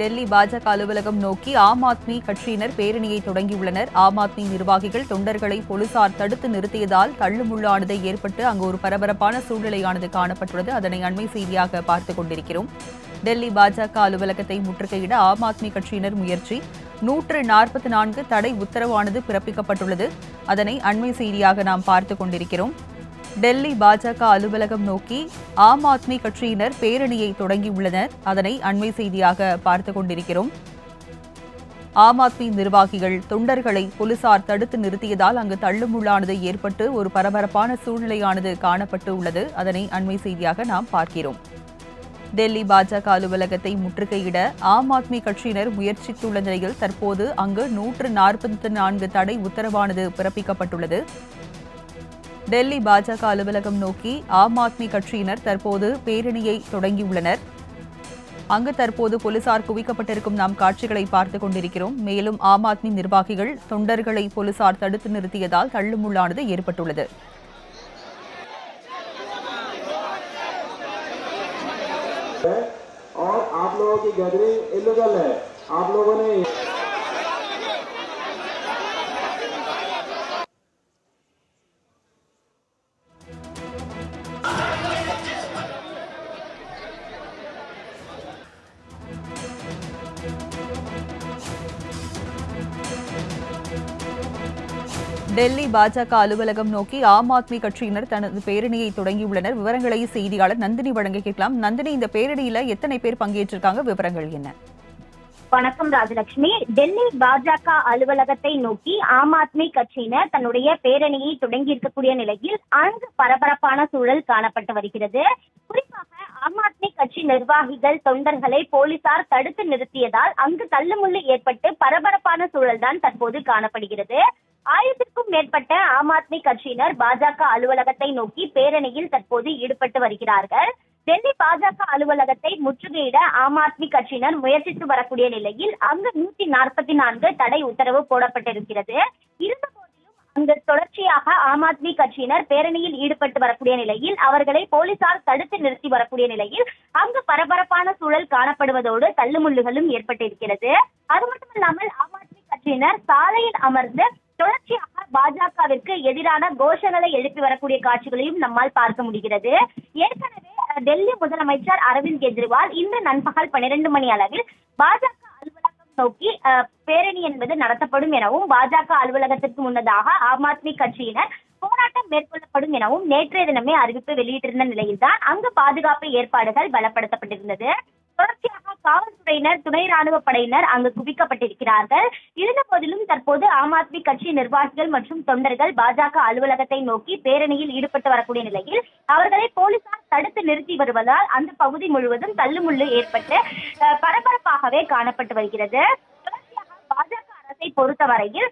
டெல்லி பாஜக அலுவலகம் நோக்கி ஆம் ஆத்மி கட்சியினர் பேரணியை தொடங்கியுள்ளனர். ஆம் ஆத்மி நிர்வாகிகள் தொண்டர்களை போலீசார் தடுத்து நிறுத்தியதால் தள்ளுமுள்ளானது ஏற்பட்டு அங்கு ஒரு பரபரப்பான சூழ்நிலையானது காணப்பட்டுள்ளது. அதனை அண்மை செய்தியாக பார்த்துக் கொண்டிருக்கிறோம். டெல்லி பாஜக அலுவலகத்தை முற்றுகையிட ஆம் ஆத்மி கட்சியினர் முயற்சி. 144 தடை உத்தரவானது பிறப்பிக்கப்பட்டுள்ளது. அதனை அண்மை செய்தியாக நாம் பார்த்துக் கொண்டிருக்கிறோம். டெல்லி பாஜக அலுவலகம் நோக்கி ஆம் ஆத்மி கட்சியினர் பேரணியை தொடங்கியுள்ளனர். அதனை அண்மை செய்தியாக பார்த்துக் கொண்டிருக்கிறோம். ஆம் ஆத்மி நிர்வாகிகள் தொண்டர்களை போலீசார் தடுத்து நிறுத்தியதால் அங்கு தள்ளுமுள்ளானது ஏற்பட்டு ஒரு பரபரப்பான சூழ்நிலையானது காணப்பட்டு உள்ளது. அதனை அண்மை செய்தியாக நாம் பார்க்கிறோம். டெல்லி பாஜக அலுவலகத்தை முற்றுகையிட ஆம் ஆத்மி கட்சியினர் முயற்சித்துள்ள நிலையில் தற்போது அங்கு 144 தடை உத்தரவானது பிறப்பிக்கப்பட்டுள்ளது. டெல்லி பாஜக அலுவலகம் நோக்கி ஆம் ஆத்மி கட்சியினர் தற்போது பேரணியை தொடங்கியுள்ளனர். அங்கு தற்போது போலீசார் குவிக்கப்பட்டிருக்கும் நாம் காட்சிகளை பார்த்துக் கொண்டிருக்கிறோம். மேலும் ஆம் ஆத்மி நிர்வாகிகள் தொண்டர்களை போலீசார் தடுத்து நிறுத்தியதால் தள்ளுமுள்ளானது ஏற்பட்டுள்ளது. और आप लोगों की गैदरिंग इलीगल है। आप लोगों ने டெல்லி பாஜக அலுவலகம் நோக்கி ஆம் ஆத்மி கட்சியினர் தனது பேரணியை தொடங்கியுள்ளனர். விவரங்களை செய்தியாளர் நந்தினி வழங்க கேட்கலாம். நந்தினி, இந்த பேரணியில எத்தனை பேர் பங்கேற்றிருக்காங்க? விவரங்கள் என்ன? வணக்கம் ராஜலட்சுமி. டெல்லி பாஜக அலுவலகத்தை நோக்கி ஆம் ஆத்மி கட்சியினர் தன்னுடைய பேரணியை தொடங்கி இருக்கக்கூடிய நிலையில் அங்கு பரபரப்பான சூழல் காணப்பட்டு வருகிறது. குறிப்பாக ஆம் ஆத்மி கட்சி நிர்வாகிகள் தொண்டர்களை போலீசார் தடுத்து நிறுத்தியதால் அங்கு தள்ளுமுள்ளு ஏற்பட்டு பரபரப்பான சூழல் தான் தற்போது காணப்படுகிறது. 1000க்கும் மேற்பட்ட ஆம் ஆத்மி கட்சியினர் பாஜக அலுவலகத்தை நோக்கி பேரணியில் தற்போது ஈடுபட்டு வருகிறார்கள். டெல்லி பாஜக அலுவலகத்தை முற்றுகையிட ஆம் ஆத்மி கட்சியினர் முயற்சித்து வரக்கூடிய நிலையில் அங்கு 144 தடை உத்தரவு போடப்பட்டிருக்கிறது. இருந்தபோதிலும் அங்கு தொடர்ச்சியாக ஆம் ஆத்மி கட்சியினர் பேரணியில் ஈடுபட்டு வரக்கூடிய நிலையில் அவர்களை போலீசார் தடுத்து நிறுத்தி வரக்கூடிய நிலையில் அங்கு பரபரப்பான சூழல் காணப்படுவதோடு தள்ளுமுள்ளுகளும் ஏற்பட்டிருக்கிறது. அது மட்டுமல்லாமல் ஆம் ஆத்மி கட்சியினர் சாலையில் அமர்ந்து தொடர்ச்சியாக பாஜகவிற்கு எதிரான கோஷங்களை எழுப்பி வரக்கூடிய காட்சிகளையும் நம்மால் பார்க்க முடிகிறது. ஏற்கனவே டெல்லி முதலமைச்சர் அரவிந்த் கெஜ்ரிவால் இன்று நண்பகல் 12 மணி அளவில் பாஜக அலுவலகம் நோக்கி பேரணி என்பது நடத்தப்படும் எனவும் பாஜக அலுவலகத்திற்கு முன்னதாக ஆம் ஆத்மி கட்சியினர் போராட்டம் மேற்கொள்ளப்படும் எனவும் நேற்றைய தினமே அறிவிப்பு வெளியிட்டிருந்த நிலையில்தான் அங்கு பாதுகாப்பு ஏற்பாடுகள் பலப்படுத்தப்பட்டிருந்தது. தொடர்ச்சியாக காவல்துறையினர், துணை ராணுவ படையினர் அங்கு குவிக்கப்பட்டிருக்கிறார்கள். இருந்த போதிலும் தற்போது ஆம் ஆத்மி கட்சி நிர்வாகிகள் மற்றும் தொண்டர்கள் பாஜக அலுவலகத்தை நோக்கி பேரணியில் ஈடுபட்டு வரக்கூடிய நிலையில் அவர்களை போலீசார் தடுத்து நிறுத்தி வருவதால் அந்த பகுதி முழுவதும் தள்ளுமுள்ளு ஏற்பட்டு பரபரப்பாகவே காணப்பட்டு வருகிறது. தொடர்ச்சியாக பாஜக அரசை பொறுத்தவரையில்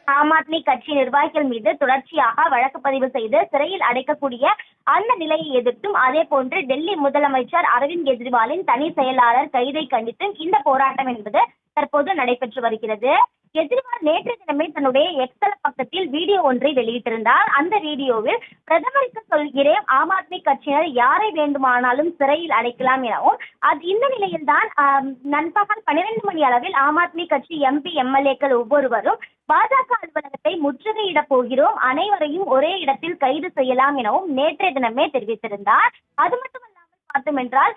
ஆம் ஆத்மி கட்சி நிர்வாகிகள் மீது தொடர்ச்சியாக வழக்கு பதிவு செய்து சிறையில் அடைக்கக்கூடிய அந்த நிலையை எதிர்த்தும் அதே போன்று டெல்லி முதலமைச்சர் அரவிந்த் கெஜ்ரிவாலின் தனி செயலாளர் கைதை கண்டித்தும் இந்த போராட்டம் என்பது தற்போது நடைபெற்று வருகிறது. கெஜ்ரிவால் நேற்று தினமே தன்னுடைய எக்ஸல பக்கத்தில் வீடியோ ஒன்றை வெளியிட்டிருந்தார். அந்த வீடியோவில் பிரதமருக்கு சொல்கிறேன், ஆம் ஆத்மி கட்சியினர் யாரை வேண்டுமானாலும் சிறையில் அடைக்கலாம் எனவும் இந்த நிலையில்தான் நண்பகல் 12 மணி அளவில் ஆம் ஆத்மி கட்சி எம்பி எம்எல்ஏக்கள் ஒவ்வொருவரும் பாஜக அலுவலகத்தை முற்றுகையிட போகிறோம், அனைவரையும் ஒரே இடத்தில் கைது செய்யலாம் எனவும் நேற்றைய தினமே தெரிவித்திருந்தார். அது மட்டுமல்லாமல் பார்த்தோம் என்றால்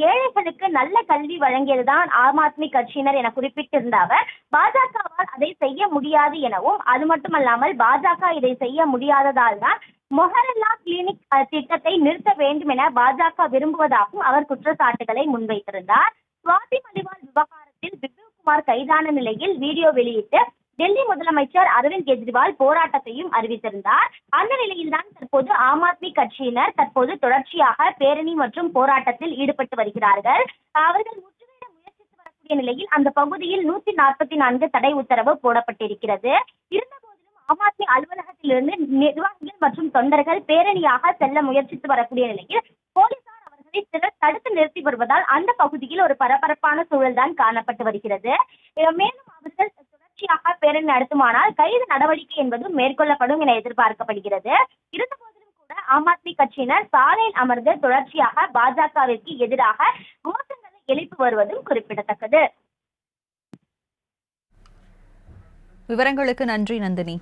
ஏழைகளுக்கு நல்ல கல்வி வழங்கியதுதான் ஆம் ஆத்மி கட்சியினர் என குறிப்பிட்டிருந்த அவர் பாஜகவால் அதை செய்ய முடியாது எனவும், அது மட்டுமல்லாமல் பாஜக இதை செய்ய முடியாததால் தான் மொஹல்லா கிளினிக் திட்டத்தை நிறுத்த வேண்டும் என பாஜக விரும்புவதாகவும் அவர் குற்றச்சாட்டுகளை முன்வைத்திருந்தார். சுவாதி மலிவால் விவகாரத்தில் பிப்லவ்குமார் கைதான நிலையில் வீடியோ வெளியிட்டு டெல்லி முதலமைச்சர் அரவிந்த் கெஜ்ரிவால் போராட்டத்தையும் அறிவித்திருந்தார். அந்த நிலையில்தான் தற்போது ஆம் ஆத்மி கட்சியினர் தற்போது தொடர்ச்சியாக பேரணி மற்றும் போராட்டத்தில் ஈடுபட்டு வருகிறார்கள். அவர்கள் முற்றுகையிட முயற்சித்து வரக்கூடிய நிலையில் அந்த பகுதியில் 144 தடை உத்தரவு போடப்பட்டிருக்கிறது. இருந்தபோதிலும் ஆம் ஆத்மி அலுவலகத்திலிருந்து நிர்வாகிகள் மற்றும் தொண்டர்கள் பேரணியாக செல்ல முயற்சித்து வரக்கூடிய நிலையில் போலீசார் அவர்களை தடுத்து நிறுத்தி வருவதால் அந்த பகுதியில் ஒரு பரபரப்பான சூழல் தான் காணப்பட்டு வருகிறது. மேலும் அவர்கள் பேரணி நடத்துமானால் கைது நடவடிக்கை என்பதும் மேற்கொள்ளப்படும் என எதிர்பார்க்கப்படுகிறது. இருந்தபோதிலும் கூட ஆம் ஆத்மி கட்சியினர் சாலையில் அமர்ந்து தொடர்ச்சியாக பாஜகவிற்கு எதிராக கோஷங்களை எழுப்பி வருவதும் குறிப்பிடத்தக்கது. விவரங்களுக்கு நன்றி நந்தினி.